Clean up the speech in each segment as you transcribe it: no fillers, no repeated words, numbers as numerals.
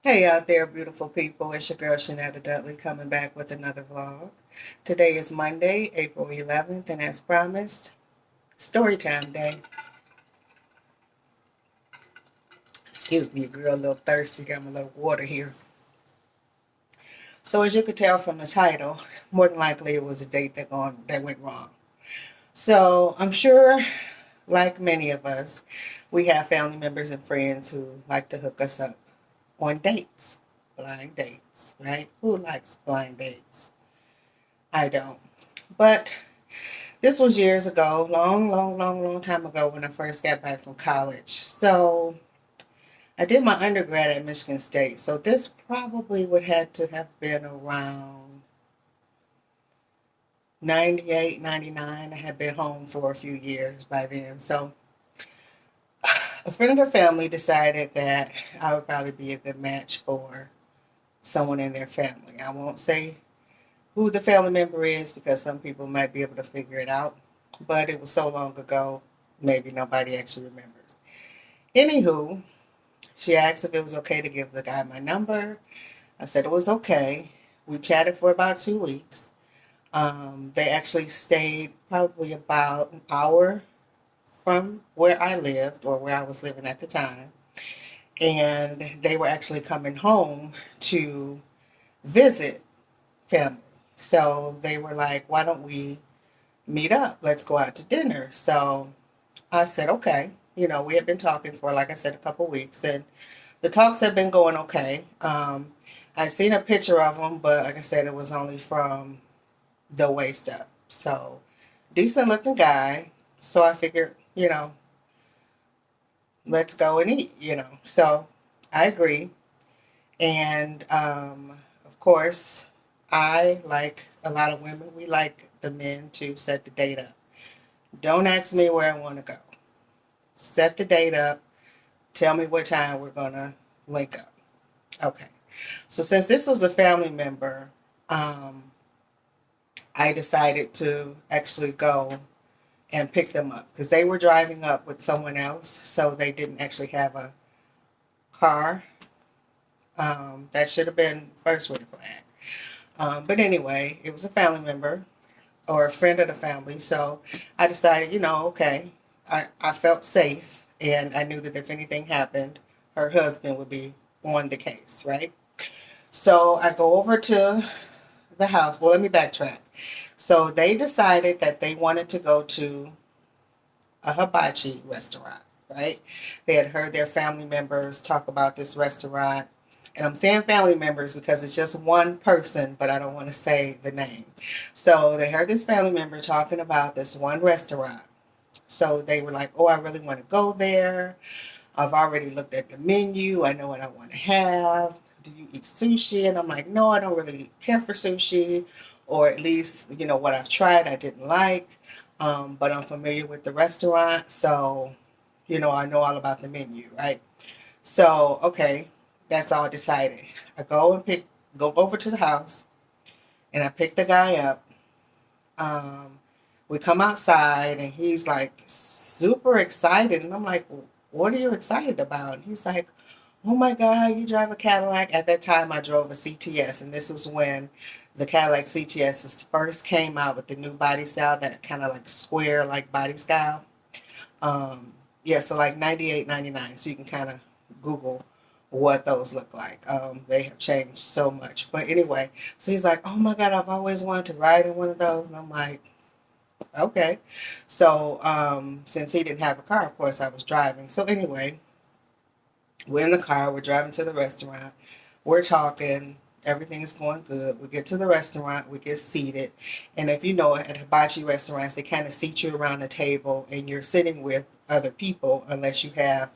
Hey out there, beautiful people. It's your girl Shenetta Dudley coming back with another vlog. Today is Monday, April 11th, and as promised, Storytime Day. Excuse me, girl, a little thirsty. Got my little water here. So as you could tell from the title, more than likely it was a date that went wrong. So I'm sure, like many of us, we have family members and friends who like to hook us up on dates, blind dates, right? Who likes blind dates? I don't. But this was years ago, long time ago when I first got back from college. So I did my undergrad at Michigan State. So this probably would have to have been around 98, 99. I had been home for a few years by then. So a friend of the family decided that I would probably be a good match for someone in their family. I won't say who the family member is because some people might be able to figure it out. But it was so long ago, maybe nobody actually remembers. Anywho, she asked if it was okay to give the guy my number. I said it was okay. We chatted for about 2 weeks. They actually stayed probably about an hour from where I lived or where I was living at the time. And they were actually coming home to visit family. So they were like, why don't we meet up? Let's go out to dinner. So I said, okay. We had been talking for, like I said, a couple weeks, and the talks have been going okay. I seen a picture of him, but like I said, it was only from the waist up. So decent looking guy. So I figured, let's go and eat. So I agree. And of course, I, like a lot of women, we like the men to set the date up. Don't ask me where I want to go. Set the date up. Tell me what time we're going to link up. Okay. So since this was a family member, um, I decided to actually go and pick them up because they were driving up with someone else, so they didn't actually have a car. That should have been first red flag. But anyway, it was a family member or a friend of the family, so I decided, okay, I felt safe and I knew that if anything happened, her husband would be on the case, right? So I go over to the house. Well, let me backtrack. So they decided that they wanted to go to a hibachi restaurant, right? They had heard their family members talk about this restaurant. And I'm saying family members because it's just one person, but I don't want to say the name. So they heard this family member talking about this one restaurant. So they were like, oh, I really want to go there. I've already looked at the menu. I know what I want to have. Do you eat sushi? And I'm like, no, I don't really care for sushi. Or at least, what I've tried, I didn't like. But I'm familiar with the restaurant. So, I know all about the menu, right? So, okay, that's all decided. I go over to the house and I pick the guy up. Um, we come outside and he's like super excited. And I'm like, what are you excited about? And he's like, oh my God, you drive a Cadillac. At that time, I drove a CTS. And this was when the Cadillac CTS first came out with the new body style, that kind of like square like body style. Yeah, so like 98, 99. So you can kind of Google what those look like. They have changed so much. But anyway, so he's like, oh my God, I've always wanted to ride in one of those. And I'm like, okay. So since he didn't have a car, of course, I was driving. So anyway, we're in the car, we're driving to the restaurant, we're talking, everything is going good. We get to the restaurant, we get seated. And if you know, at hibachi restaurants, they kind of seat you around the table and you're sitting with other people unless you have,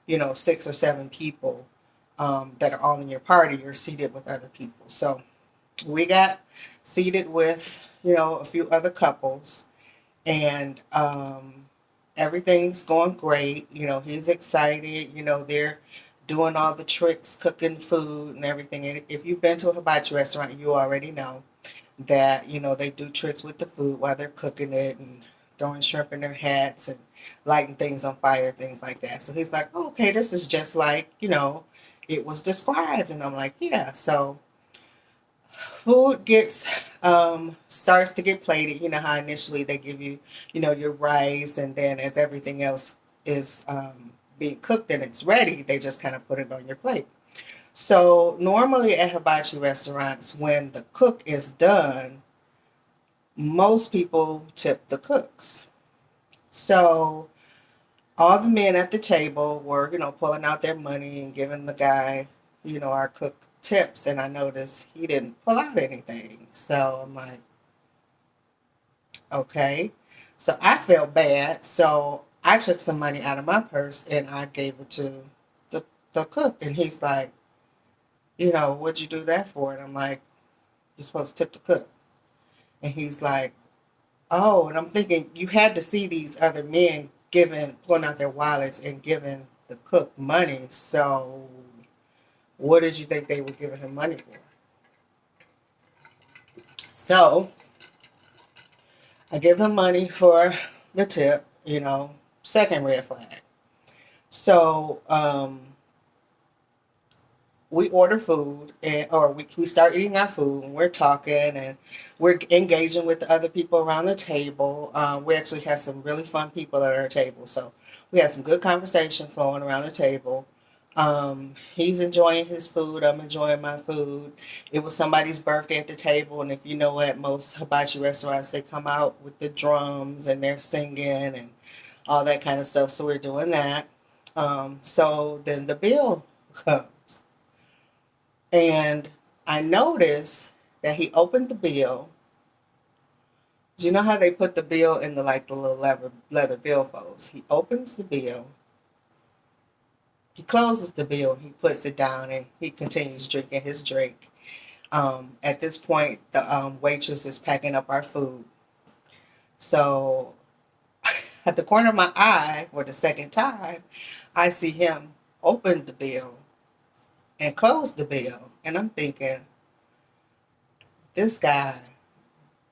6 or 7 people that are all in your party, you're seated with other people. So we got seated with, a few other couples, and everything's going great. He's excited. They're doing all the tricks, cooking food and everything. And if you've been to a hibachi restaurant, you already know that, they do tricks with the food while they're cooking it and throwing shrimp in their hats and lighting things on fire, things like that. So he's like, oh, okay, this is just like, it was described. And I'm like, yeah. So food gets starts to get plated. You know how initially they give you, your rice, and then as everything else is being cooked and it's ready, they just kind of put it on your plate. So normally at hibachi restaurants, when the cook is done, most people tip the cooks. So all the men at the table were, pulling out their money and giving the guy, our cook tips. And I noticed he didn't pull out anything. So I'm like, okay. So I felt bad. So I took some money out of my purse and I gave it to the cook. And he's like, what'd you do that for? And I'm like, you're supposed to tip the cook. And he's like, oh, and I'm thinking you had to see these other men pulling out their wallets and giving the cook money. So what did you think they were giving him money for? So I give him money for the tip, second red flag. So we order food, or we start eating our food, and we're talking and we're engaging with the other people around the table. We actually had some really fun people at our table, so we had some good conversation flowing around the table. He's enjoying his food, I'm enjoying my food. It was somebody's birthday at the table, and if you know, at most hibachi restaurants they come out with the drums and they're singing and all that kind of stuff, so we're doing that. So then the bill comes. And I noticed that he opened the bill. Do you know how they put the bill in the little leather billfolds? He opens the bill, he closes the bill, he puts it down, and he continues drinking his drink. At this point, the waitress is packing up our food. So at the corner of my eye, for the second time, I see him open the bill and close the bill. And I'm thinking, this guy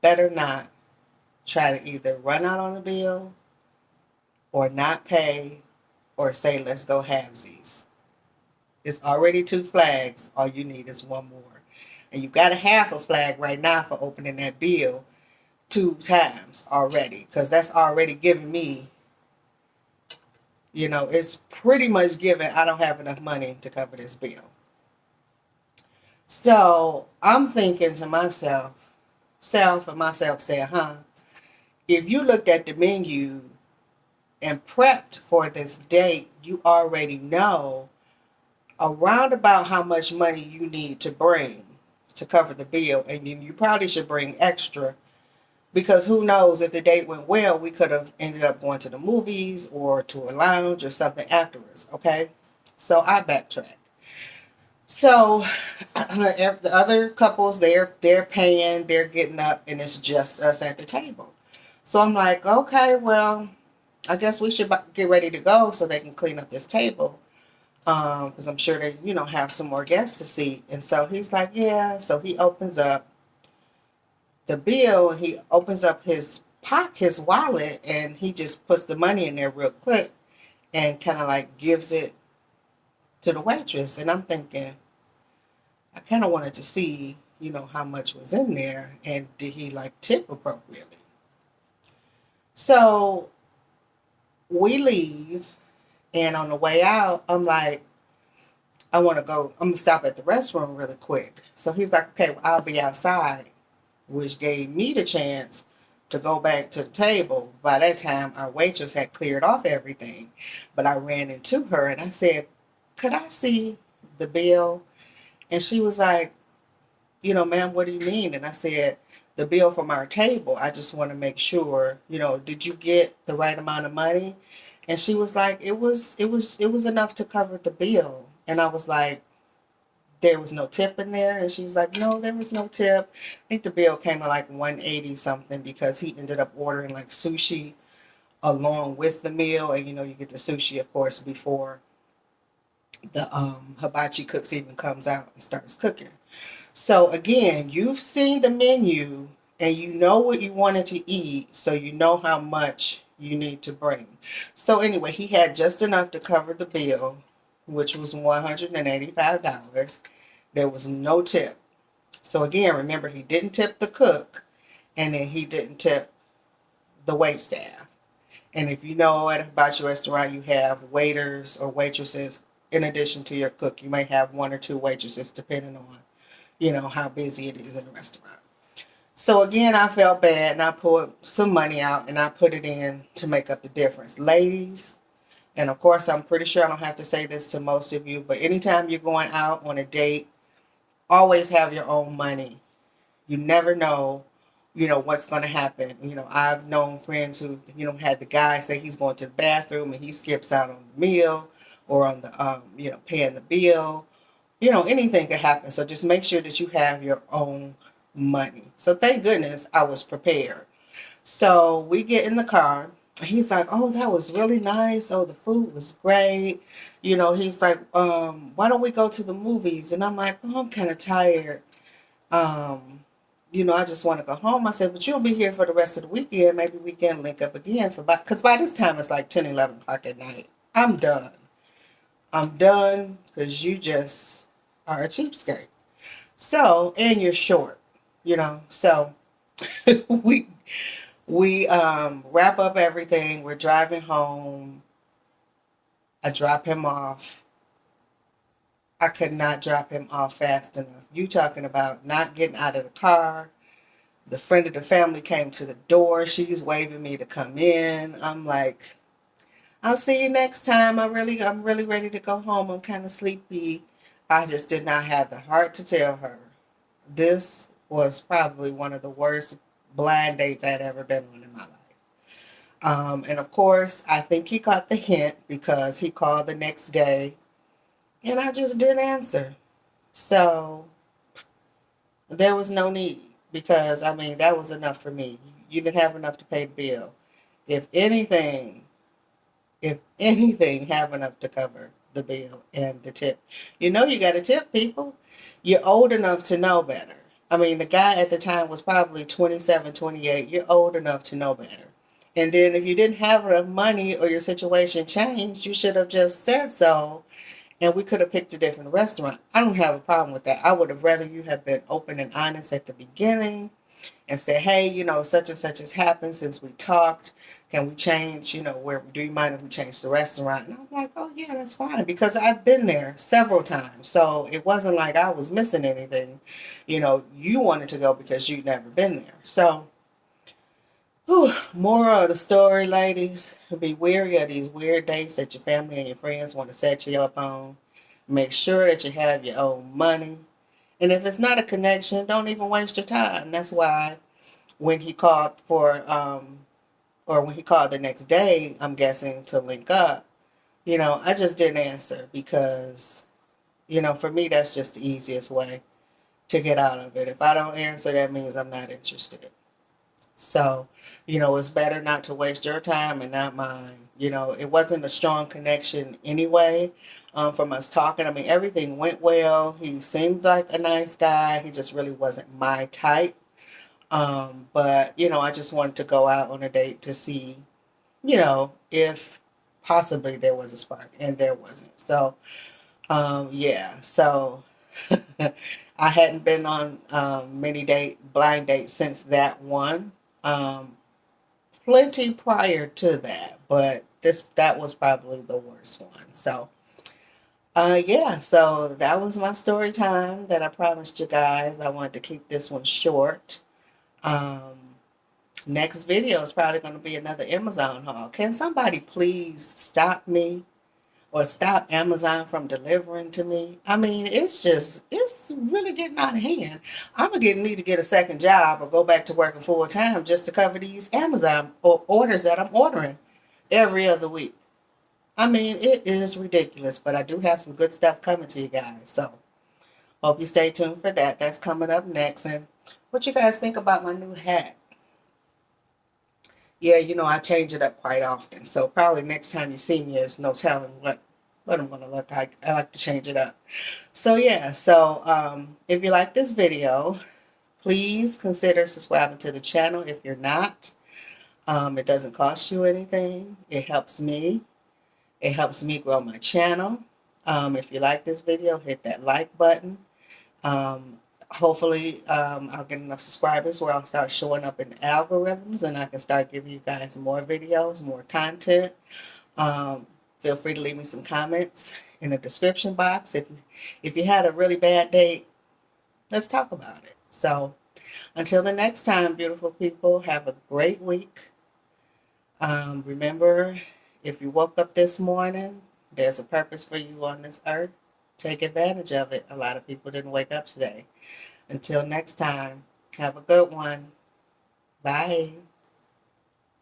better not try to either run out on the bill or not pay or say, let's go halvesies. It's already 2 flags. All you need is 1 more. And you got a half a flag right now for opening that bill 2 times already, because that's already giving me, it's pretty much given I don't have enough money to cover this bill. So I'm thinking to myself, saying, if you looked at the menu and prepped for this date, you already know around about how much money you need to bring to cover the bill. And you probably should bring extra, because who knows, if the date went well, we could have ended up going to the movies or to a lounge or something afterwards. Okay. So I backtrack. So the other couples, they're paying, they're getting up, and it's just us at the table. So I'm like, okay, well, I guess we should get ready to go so they can clean up this table, because I'm sure they, have some more guests to see. And so he's like, yeah. So he opens up the bill, and he opens up his wallet, and he just puts the money in there real quick and kind of like gives it to the waitress. And I'm thinking, I kind of wanted to see, how much was in there, and did he like tip appropriately. So we leave, and on the way out, I'm like, I'm going to stop at the restroom really quick. So he's like, okay, well, I'll be outside, which gave me the chance to go back to the table. By that time, our waitress had cleared off everything, but I ran into her and I said, could I see the bill? And she was like, ma'am, what do you mean? And I said, the bill from our table. I just want to make sure, did you get the right amount of money? And she was like, it was enough to cover the bill. And I was like, there was no tip in there? And she's like, no, there was no tip. I think the bill came to like 180 something, because he ended up ordering like sushi along with the meal. And you get the sushi, of course, before the hibachi cooks even comes out and starts cooking. So again, you've seen the menu and you know what you wanted to eat, so you know how much you need to bring. So anyway, he had just enough to cover the bill. which was $185. There was no tip. So again, remember, he didn't tip the cook, and then he didn't tip the wait staff. And if you know at a hibachi restaurant, you have waiters or waitresses in addition to your cook. You may have one or two waitresses depending on, how busy it is in the restaurant. So again, I felt bad and I pulled some money out and I put it in to make up the difference. Ladies, and of course, I'm pretty sure I don't have to say this to most of you, but anytime you're going out on a date, always have your own money. You never know, what's going to happen. I've known friends who, had the guy say he's going to the bathroom and he skips out on the meal or on the, paying the bill. Anything could happen. So just make sure that you have your own money. So thank goodness I was prepared. So we get in the car. He's like, oh, that was really nice. Oh, the food was great. He's like, why don't we go to the movies? And I'm like, oh, I'm kind of tired. Um, I just want to go home. I said, but you'll be here for the rest of the weekend. Maybe we can link up again. So, because by this time it's like 10, 11 o'clock at night. I'm done. I'm done because you just are a cheapskate. So, and you're short, So we wrap up everything. We're driving home. I drop him off. I could not drop him off fast enough. You talking about not getting out of the car. The friend of the family came to the door. She's waving me to come in. I'm like, I'll see you next time. I'm really ready to go home. I'm kind of sleepy. I just did not have the heart to tell her. This was probably one of the worst blind dates I'd ever been on in my life. And of course, I think he got the hint because he called the next day and I just didn't answer. So there was no need because, I mean, that was enough for me. You didn't have enough to pay the bill. If anything, have enough to cover the bill and the tip. You got to tip people. You're old enough to know better. I mean, the guy at the time was probably 27, 28. You're old enough to know better. And then if you didn't have enough money or your situation changed, you should have just said so and we could have picked a different restaurant. I don't have a problem with that. I would have rather you have been open and honest at the beginning and say, hey, such and such has happened since we talked. Can we change, where do you mind if we change the restaurant? And I'm like, oh yeah, that's fine. Because I've been there several times. So it wasn't like I was missing anything. You wanted to go because you'd never been there. So moral of the story, ladies, be wary of these weird dates that your family and your friends want to set you up on. Make sure that you have your own money. And if it's not a connection, don't even waste your time. That's why when he called or when he called the next day, I'm guessing to link up, I just didn't answer because, for me, that's just the easiest way to get out of it. If I don't answer, that means I'm not interested. So, it's better not to waste your time and not mine. It wasn't a strong connection anyway from us talking. I mean, everything went well. He seemed like a nice guy. He just really wasn't my type. But, I just wanted to go out on a date to see, if possibly there was a spark, and there wasn't. So, yeah. So, I hadn't been on many blind dates since that one. Um, Plenty prior to that, but that was probably the worst one. So, yeah, so that was my story time that I promised you guys. I wanted to keep this one short. Um, Next video is probably going to be another Amazon haul. Can somebody please stop me or stop Amazon from delivering to me? I mean, it's really getting out of hand. I'm going to need to get a second job or go back to working full time just to cover these Amazon orders that I'm ordering every other week. I mean, it is ridiculous, but I do have some good stuff coming to you guys. So, hope you stay tuned for that. That's coming up next. And what you guys think about my new hat? Yeah, I change it up quite often. So probably next time you see me, there's no telling what I'm going to look like. I like to change it up. So yeah, so if you like this video, please consider subscribing to the channel if you're not. It doesn't cost you anything. It helps me. It helps me grow my channel. If you like this video, hit that like button. Hopefully, I'll get enough subscribers where I'll start showing up in algorithms and I can start giving you guys more videos, more content. Um, Feel free to leave me some comments in the description box. If you had a really bad day, let's talk about it. So until the next time, beautiful people, have a great week. Remember, if you woke up this morning, there's a purpose for you on this earth. Take advantage of it. A lot of people didn't wake up today. Until next time, have a good one. Bye.